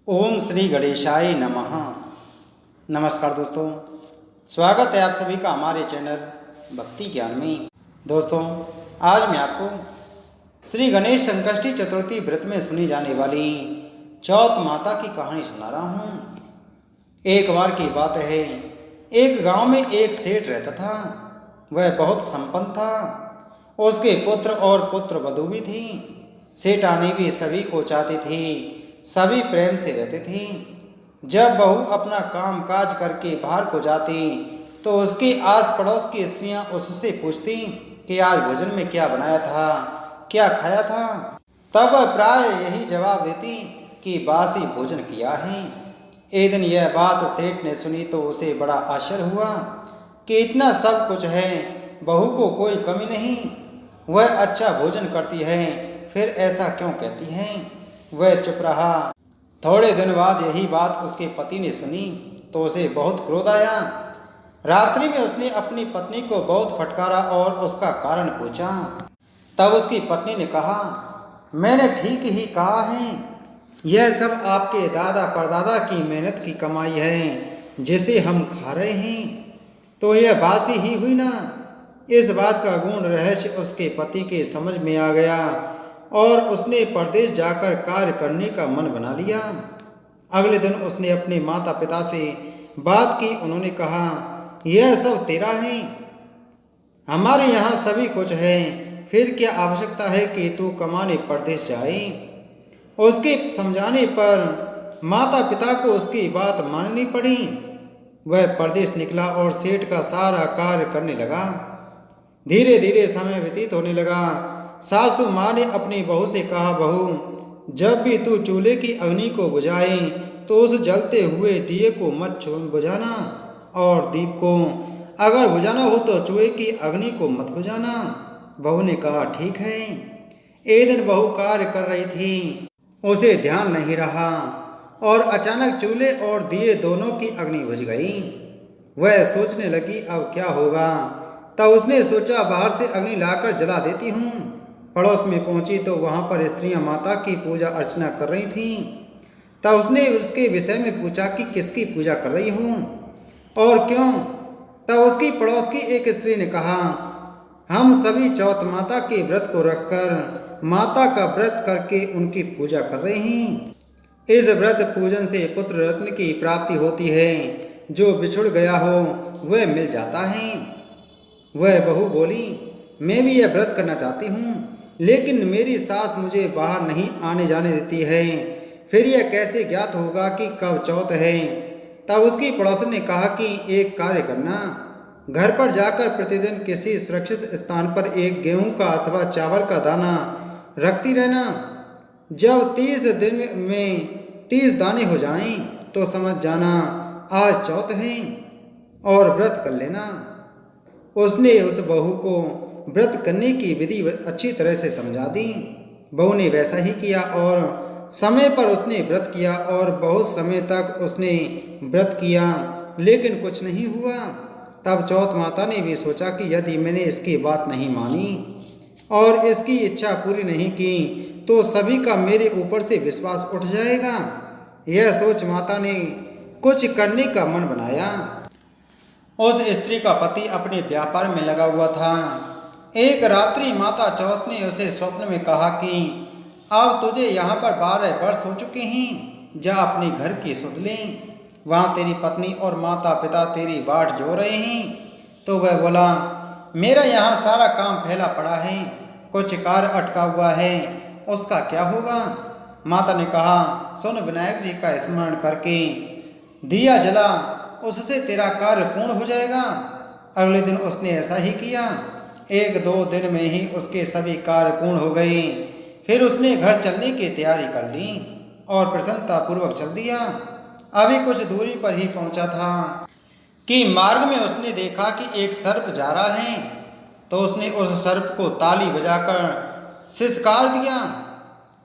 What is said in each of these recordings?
ओम श्री गणेशाय नमः। नमस्कार दोस्तों, स्वागत है आप सभी का हमारे चैनल भक्ति ज्ञान में। दोस्तों, आज मैं आपको श्री गणेश संकष्टी चतुर्थी व्रत में सुनी जाने वाली चौथ माता की कहानी सुना रहा हूँ। एक बार की बात है, एक गांव में एक सेठ रहता था। वह बहुत संपन्न था। उसके पुत्र और पुत्र वधू भी थी। सेठानी भी सभी को चाहती थी, सभी प्रेम से रहते थे। जब बहू अपना काम काज करके बाहर को जाती तो उसके आस पड़ोस की स्त्रियां उससे पूछती कि आज भोजन में क्या बनाया था, क्या खाया था। तब वह प्राय यही जवाब देती कि बासी भोजन किया है। एक दिन यह बात सेठ ने सुनी तो उसे बड़ा आश्चर्य हुआ कि इतना सब कुछ है, बहू को कोई कमी नहीं, वह अच्छा भोजन करती है, फिर ऐसा क्यों कहती है। वह चुप रहा। थोड़े दिन बाद यही बात उसके पति ने सुनी तो उसे बहुत क्रोध आया। रात्रि में उसने अपनी पत्नी को बहुत फटकारा और उसका कारण पूछा। तब उसकी पत्नी ने कहा, मैंने ठीक ही कहा है, यह सब आपके दादा परदादा की मेहनत की कमाई है जिसे हम खा रहे हैं, तो यह बासी ही हुई ना। इस बात का गूढ़ रहस्य उसके पति के समझ में आ गया और उसने परदेश जाकर कार्य करने का मन बना लिया। अगले दिन उसने अपने माता पिता से बात की। उन्होंने कहा, यह सब तेरा है, हमारे यहाँ सभी कुछ है, फिर क्या आवश्यकता है कि तू कमाने परदेश जाए। उसके समझाने पर माता पिता को उसकी बात माननी पड़ी। वह परदेश निकला और सेठ का सारा कार्य करने लगा। धीरे धीरे समय व्यतीत होने लगा। सासू माँ ने अपनी बहू से कहा, बहू, जब भी तू चूल्हे की अग्नि को बुझाए तो उस जलते हुए दिए को मत बुझाना, और दीप को अगर बुझाना हो तो चूल्हे की अग्नि को मत बुझाना। बहू ने कहा, ठीक है। एक दिन बहू कार्य कर रही थी, उसे ध्यान नहीं रहा और अचानक चूल्हे और दिए दोनों की अग्नि बुझ गई। वह सोचने लगी, अब क्या होगा। तब उसने सोचा, बाहर से अग्नि लाकर जला देती हूँ। पड़ोस में पहुंची तो वहां पर स्त्रियां माता की पूजा अर्चना कर रही थीं। तब उसने उसके विषय में पूछा कि किसकी पूजा कर रही हूँ और क्यों। तब उसकी पड़ोस की एक स्त्री ने कहा, हम सभी चौथ माता के व्रत को रखकर माता का व्रत करके उनकी पूजा कर रहे हैं। इस व्रत पूजन से पुत्र रत्न की प्राप्ति होती है, जो बिछुड़ गया हो वह मिल जाता है। वह बहू बोली, मैं भी यह व्रत करना चाहती हूँ, लेकिन मेरी सास मुझे बाहर नहीं आने जाने देती है, फिर यह कैसे ज्ञात होगा कि कब चौथ है। तब उसकी पड़ोसन ने कहा कि एक कार्य करना, घर पर जाकर प्रतिदिन किसी सुरक्षित स्थान पर एक गेहूं का अथवा चावल का दाना रखती रहना। जब 30 दिन में 30 दाने हो जाएं तो समझ जाना आज चौथ है और व्रत कर लेना। उसने उस बहू को व्रत करने की विधि अच्छी तरह से समझा दी। बहू ने वैसा ही किया और समय पर उसने व्रत किया और बहुत समय तक उसने व्रत किया, लेकिन कुछ नहीं हुआ। तब चौथ माता ने भी सोचा कि यदि मैंने इसकी बात नहीं मानी और इसकी इच्छा पूरी नहीं की तो सभी का मेरे ऊपर से विश्वास उठ जाएगा। यह सोच माता ने कुछ करने का मन बनाया। उस स्त्री का पति अपने व्यापार में लगा हुआ था। एक रात्रि माता चौथ ने उसे स्वप्न में कहा कि अब तुझे यहाँ पर 12 वर्ष हो चुके हैं, जा अपने घर की सुध ले, वहाँ तेरी पत्नी और माता पिता तेरी बाट जो रहे हैं। तो वह बोला, मेरा यहाँ सारा काम फैला पड़ा है, कुछ कार्य अटका हुआ है, उसका क्या होगा। माता ने कहा, सुन, विनायक जी का स्मरण करके दिया जला, उससे तेरा कार्य पूर्ण हो जाएगा। अगले दिन उसने ऐसा ही किया। 1-2 दिन में ही उसके सभी कार्य पूर्ण हो गए। फिर उसने घर चलने की तैयारी कर ली और प्रसन्नता पूर्वक चल दिया। अभी कुछ दूरी पर ही पहुंचा था कि मार्ग में उसने देखा कि एक सर्प जा रहा है। तो उसने उस सर्प को ताली बजाकर सिसकार दिया।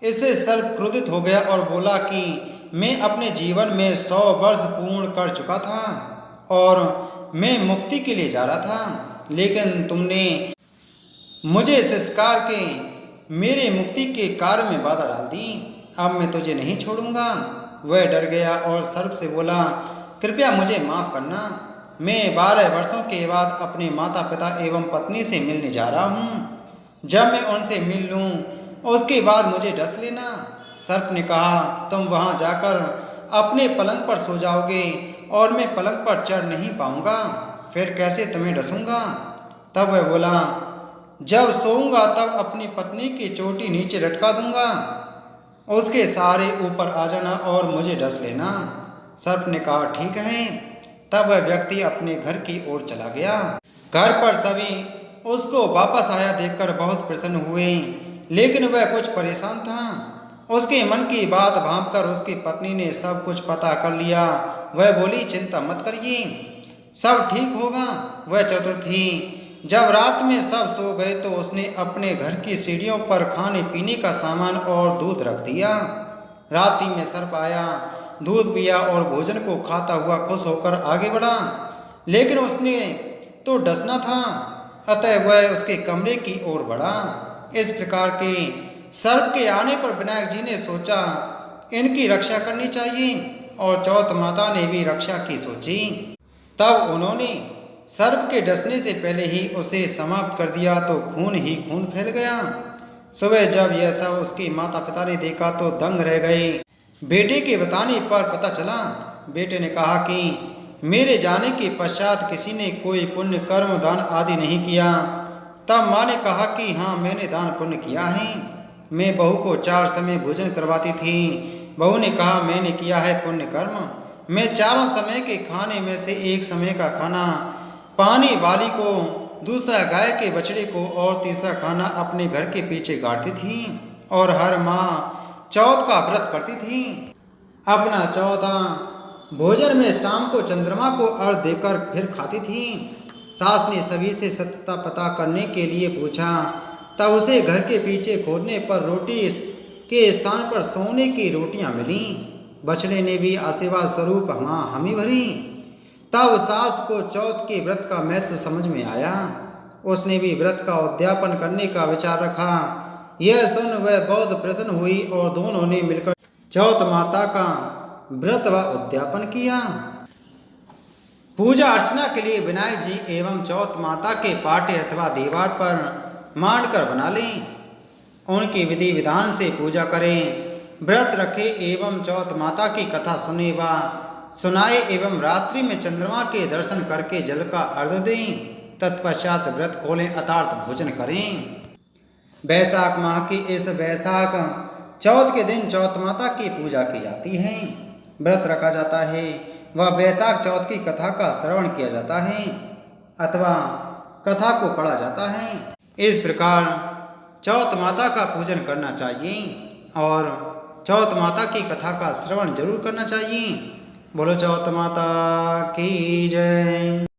इससे सर्प क्रोधित हो गया और बोला कि मैं अपने जीवन में 100 वर्ष पूर्ण कर चुका था और मैं मुक्ति के लिए जा रहा था, लेकिन तुमने मुझे सिसकार के मेरे मुक्ति के कार्य में बाधा डाल दी। अब मैं तुझे नहीं छोड़ूंगा। वह डर गया और सर्प से बोला, कृपया मुझे माफ़ करना, मैं 12 वर्षों के बाद अपने माता पिता एवं पत्नी से मिलने जा रहा हूँ। जब मैं उनसे मिल लूँ उसके बाद मुझे डस लेना। सर्प ने कहा, तुम वहाँ जाकर अपने पलंग पर सो जाओगे और मैं पलंग पर चढ़ नहीं पाऊँगा, फिर कैसे तुम्हें डसूँगा। तब वह बोला, जब सोऊंगा तब अपनी पत्नी की चोटी नीचे लटका दूंगा, उसके सहारे ऊपर आ जाना और मुझे डस लेना। सर्प ने कहा, ठीक है। तब वह व्यक्ति अपने घर की ओर चला गया। घर पर सभी उसको वापस आया देखकर बहुत प्रसन्न हुए, लेकिन वह कुछ परेशान था। उसके मन की बात भांपकर उसकी पत्नी ने सब कुछ पता कर लिया। वह बोली, चिंता मत करिए, सब ठीक होगा। वह चतुर थी। जब रात में सब सो गए तो उसने अपने घर की सीढ़ियों पर खाने पीने का सामान और दूध रख दिया। रात ही में सर्प आया, दूध पिया और भोजन को खाता हुआ खुश होकर आगे बढ़ा, लेकिन उसने तो डसना था, अतः वह उसके कमरे की ओर बढ़ा। इस प्रकार के सर्प के आने पर विनायक जी ने सोचा, इनकी रक्षा करनी चाहिए, और चौथ माता ने भी रक्षा की सोची। तब उन्होंने सर्प के डसने से पहले ही उसे समाप्त कर दिया तो खून ही खून फैल गया। सुबह जब यह सब उसके माता पिता ने देखा तो दंग रह गए। बेटे के बताने पर पता चला, बेटे ने कहा कि मेरे जाने के पश्चात किसी ने कोई पुण्य कर्म दान आदि नहीं किया। तब माँ ने कहा कि हाँ, मैंने दान पुण्य किया है। मैं बहू को 4 समय भोजन करवाती थी। बहू ने कहा, मैंने किया है पुण्य कर्म, मैं 4 समय के खाने में से 1 समय का खाना पानी वाली को, दूसरा गाय के बछड़े को और तीसरा खाना अपने घर के पीछे गाड़ती थी, और हर माँ चौथ का व्रत करती थी। अपना चौथा भोजन में शाम को चंद्रमा को अर्घ देकर फिर खाती थी। सास ने सभी से सत्यता पता करने के लिए पूछा, तब उसे घर के पीछे खोदने पर रोटी के स्थान पर सोने की रोटियां मिली। बछड़े ने भी आशीर्वाद स्वरूप हाँ हमी भरी। तब सास को चौथ के व्रत का महत्व समझ में आया। उसने भी व्रत का उद्यापन करने का विचार रखा। यह सुन वह बहुत प्रसन्न हुई और दोनों ने मिलकर चौथ माता का व्रत व उद्यापन किया। पूजा अर्चना के लिए विनायक जी एवं चौथ माता के पाटे अथवा दीवार पर मांडकर बना लें। उनकी विधि विधान से पूजा करें, व्रत रखे एवं चौथ माता की कथा सुने व सुनाए एवं रात्रि में चंद्रमा के दर्शन करके जल का अर्घ दें। तत्पश्चात व्रत खोलें अर्थात भोजन करें। वैशाख माह की इस वैशाख चौथ के दिन चौथ माता की पूजा की जाती है, व्रत रखा जाता है व वैशाख चौथ की कथा का श्रवण किया जाता है अथवा कथा को पढ़ा जाता है। इस प्रकार चौथ माता का पूजन करना चाहिए और चौथ माता की कथा का श्रवण जरूर करना चाहिए। बोलो चौथ माता की जय।